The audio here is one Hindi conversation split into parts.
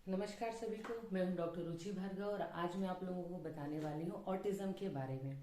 नमस्कार सभी को। मैं हूं डॉक्टर रुचि भार्गव और आज मैं आप लोगों को बताने वाली हूं ऑटिज्म के बारे में।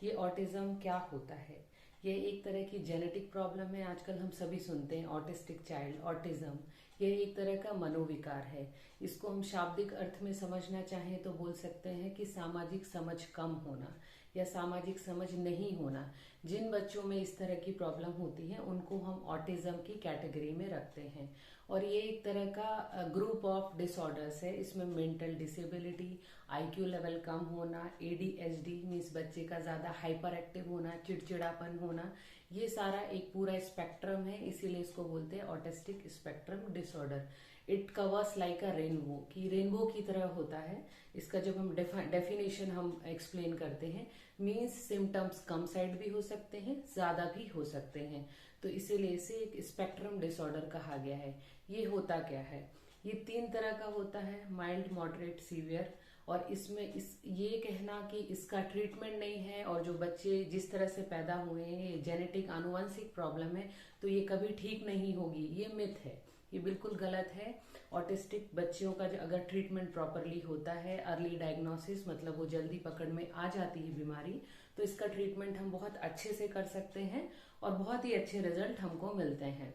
ये ऑटिज्म क्या होता है? ये एक तरह की जेनेटिक प्रॉब्लम है। आजकल हम सभी सुनते हैं ऑटिस्टिक चाइल्ड, ऑटिज्म। ये एक तरह का मनोविकार है। इसको हम शाब्दिक अर्थ में समझना चाहें तो बोल सकते हैं कि सामाजिक समझ कम होना या सामाजिक समझ नहीं होना। जिन बच्चों में इस तरह की प्रॉब्लम होती है उनको हम ऑटिज्म की कैटेगरी में रखते हैं। और ये एक तरह का ग्रुप ऑफ डिसऑर्डर्स है। इसमें मेंटल डिसेबिलिटी, आईक्यू लेवल कम होना, एडीएचडी मीन्स बच्चे का ज्यादा हाइपर एक्टिव होना, चिड़चिड़ापन होना, ये सारा एक पूरा स्पेक्ट्रम है। इसीलिए इसको बोलते हैं autistic spectrum disorder. It covers like a rainbow, कि रेनबो की तरह होता है। इसका जब हम डेफिनेशन हम एक्सप्लेन करते हैं, मीन्स सिम्टम्स कम साइड भी हो सकते हैं, ज्यादा भी हो सकते हैं। तो इसीलिए इसे एक स्पेक्ट्रम डिसऑर्डर कहा गया है। ये होता क्या है? ये 3 तरह का होता है, माइल्ड, मॉडरेट, सीवियर। और इसमें ये कहना कि इसका ट्रीटमेंट नहीं है और जो बच्चे जिस तरह से पैदा हुए हैं ये जेनेटिक आनुवंशिक प्रॉब्लम है तो ये कभी ठीक नहीं होगी, ये मिथ है। ये बिल्कुल गलत है। ऑटिस्टिक बच्चियों का अगर ट्रीटमेंट प्रॉपरली होता है, अर्ली डायग्नोसिस मतलब वो जल्दी पकड़ में आ जाती है बीमारी, तो इसका ट्रीटमेंट हम बहुत अच्छे से कर सकते हैं और बहुत ही अच्छे रिजल्ट हमको मिलते हैं।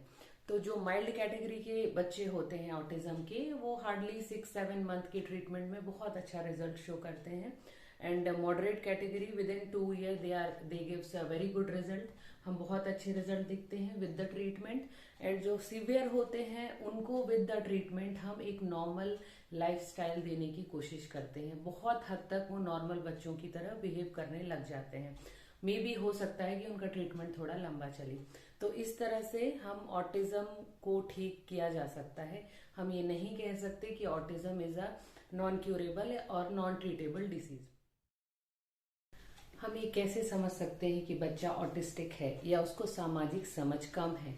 तो जो माइल्ड कैटेगरी के बच्चे होते हैं ऑटिज्म के, वो हार्डली 6-7 मंथ के ट्रीटमेंट में बहुत अच्छा रिजल्ट शो करते हैं। And moderate category with in 2 year they gives a very good result. हम बहुत अच्छे रिजल्ट दिखते हैं विद द ट्रीटमेंट। एंड जो सीवियर होते हैं उनको विद द ट्रीटमेंट हम एक नॉर्मल लाइफस्टाइल देने की कोशिश करते हैं। बहुत हद तक वो नॉर्मल बच्चों की तरह बिहेव करने लग जाते हैं। मे भी हो सकता है कि उनका ट्रीटमेंट थोड़ा लंबा चले। तो इस तरह से हम ऑटिज्म को ठीक किया जा सकता है। हम ये नहीं कह सकते कि autism is a non curable और नॉन ट्रीटेबल डिसीज। हम ये कैसे समझ सकते हैं कि बच्चा ऑटिस्टिक है या उसको सामाजिक समझ कम है?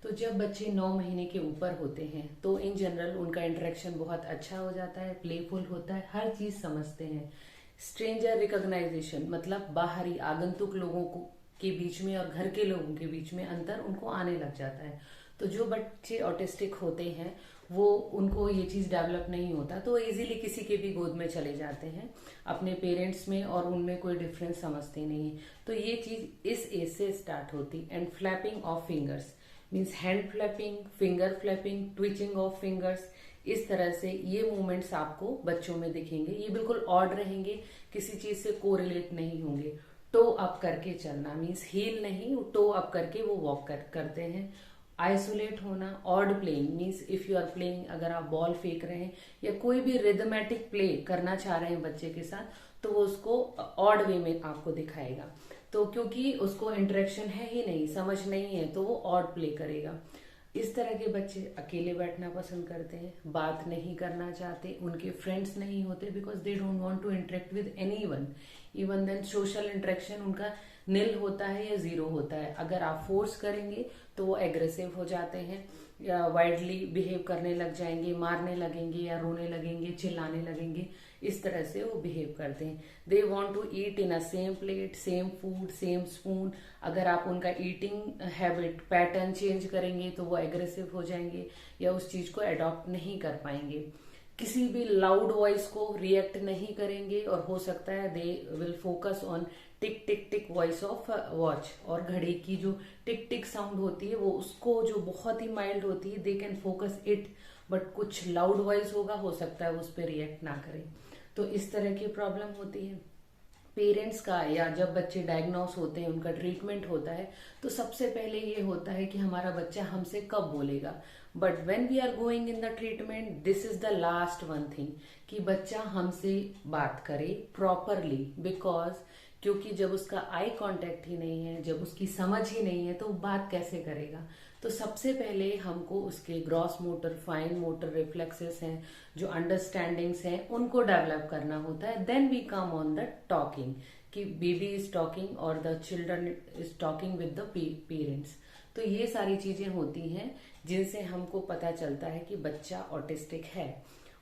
तो जब बच्चे 9 महीने के ऊपर होते हैं तो इन जनरल उनका इंटरेक्शन बहुत अच्छा हो जाता है, प्लेफुल होता है, हर चीज समझते हैं। स्ट्रेंजर रिकॉग्नाइजेशन मतलब बाहरी आगंतुक लोगों को के बीच में और घर के लोगों के बीच में अंतर उनको आने लग जाता है। तो जो बच्चे ऑटिस्टिक होते हैं वो उनको ये चीज डेवलप नहीं होता तो वो इजीली किसी के भी गोद में चले जाते हैं अपने पेरेंट्स में और उनमें कोई डिफरेंस समझते नहीं है। तो ये चीज इस एज से स्टार्ट होती। And flapping of fingers means hand flapping, finger flapping, twitching of fingers, इस तरह से ये मूवमेंट्स आपको बच्चों में दिखेंगे। ये बिल्कुल ऑड रहेंगे, किसी चीज से कोरिलेट नहीं होंगे। टो अप करके चलना मीन्स हील नहीं, टो अप करके वो वॉक करते हैं। आइसोलेट होना, odd playing means if you are playing, अगर आप बॉल फेंक रहे हैं या कोई भी रिदमेटिक प्ले करना चाह रहे हैं बच्चे के साथ तो वो उसको ऑड वे में आपको दिखाएगा। तो क्योंकि उसको इंटरेक्शन है ही नहीं, समझ नहीं है, तो वो ऑड प्ले करेगा। इस तरह के बच्चे अकेले बैठना पसंद करते हैं, बात नहीं करना चाहते, उनके फ्रेंड्स नहीं होते because they don't want to interact with anyone. Even then social interaction उनका नील होता है या जीरो होता है। अगर आप फोर्स करेंगे तो वो एग्रेसिव हो जाते हैं या वाइडली बिहेव करने लग जाएंगे, मारने लगेंगे या रोने लगेंगे, चिल्लाने लगेंगे। इस तरह से वो बिहेव करते हैं। They want to eat in a same plate, same food, same spoon. अगर आप उनका ईटिंग हैबिट पैटर्न चेंज करेंगे तो वो एग्रेसिव हो जाएंगे या उस चीज को अडॉप्ट नहीं कर पाएंगे। किसी भी लाउड वॉइस को रिएक्ट नहीं करेंगे और हो सकता है they will focus on tick tick tick voice of watch, और घड़ी की जो टिक टिक साउंड होती है वो उसको जो बहुत ही माइल्ड होती है they can focus it. But कुछ लाउड वॉइस होगा, हो सकता है उस पर रिएक्ट ना करें। तो इस तरह की प्रॉब्लम होती है। पेरेंट्स का या जब बच्चे डायग्नोस होते हैं उनका ट्रीटमेंट होता है तो सबसे पहले ये होता है कि हमारा बच्चा हमसे कब बोलेगा। But when we are going in the treatment this is the last one thing कि बच्चा हमसे बात करे प्रॉपरली। बिकॉज क्योंकि जब उसका आई कांटेक्ट ही नहीं है, जब उसकी समझ ही नहीं है तो बात कैसे करेगा। तो सबसे पहले हमको उसके gross motor, fine motor reflexes हैं, जो अंडरस्टैंडिंग्स हैं, उनको डेवलप करना होता है। Then we come on the talking कि बेबी इज टॉकिंग और the children is talking with the parents. तो ये सारी चीजें होती हैं जिनसे हमको पता चलता है कि बच्चा ऑटिस्टिक है।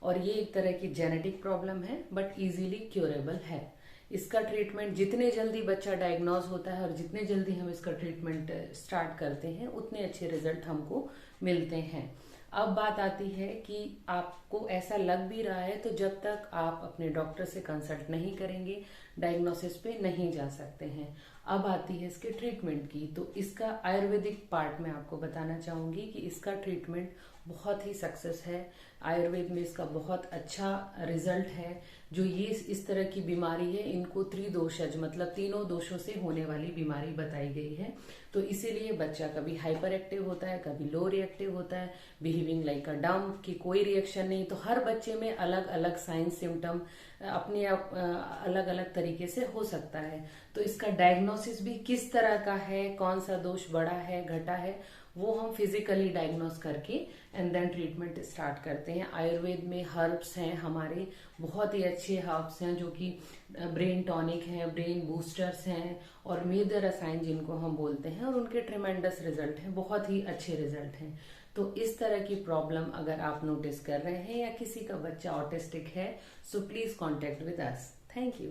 और ये एक तरह की जेनेटिक प्रॉब्लम है बट इजीली क्योरेबल है। इसका ट्रीटमेंट जितने जल्दी बच्चा डायग्नोज होता है और जितने जल्दी हम इसका ट्रीटमेंट स्टार्ट करते हैं उतने अच्छे रिजल्ट हमको मिलते हैं। अब बात आती है कि आपको ऐसा लग भी रहा है तो जब तक आप अपने डॉक्टर से कंसल्ट नहीं करेंगे डायग्नोसिस पे नहीं जा सकते हैं। अब आती है इसके ट्रीटमेंट की। तो इसका आयुर्वेदिक पार्ट में आपको बताना चाहूंगी कि इसका ट्रीटमेंट बहुत ही सक्सेस है। आयुर्वेद में इसका बहुत अच्छा रिजल्ट है। जो ये इस तरह की बीमारी है इनको त्रिदोषज मतलब तीनों दोषों से होने वाली बीमारी बताई गई है। तो इसीलिए बच्चा कभी हाइपर एक्टिव होता है, कभी लो रिएक्टिव होता है, बिहेविंग लाइक अ डम्प कि कोई रिएक्शन नहीं। तो हर बच्चे में अलग अलग साइन सिम्टम अपने अलग अलग तरीके से हो सकता है। तो इसका डायग्नोसिस भी किस तरह का है, कौन सा दोष बढ़ा है घटा है, वो हम फिजिकली डायग्नोस करके एंड देन ट्रीटमेंट स्टार्ट करते हैं। आयुर्वेद में हर्ब्स हैं हमारे, बहुत ही अच्छे हर्ब्स हैं जो कि ब्रेन टॉनिक हैं, ब्रेन बूस्टर्स हैं और मेदर रसायन जिनको हम बोलते हैं, और उनके ट्रिमेंडस रिजल्ट हैं, बहुत ही अच्छे रिजल्ट हैं। तो इस तरह की प्रॉब्लम अगर आप नोटिस कर रहे हैं या किसी का बच्चा ऑटिस्टिक है, so please contact with us. Thank you.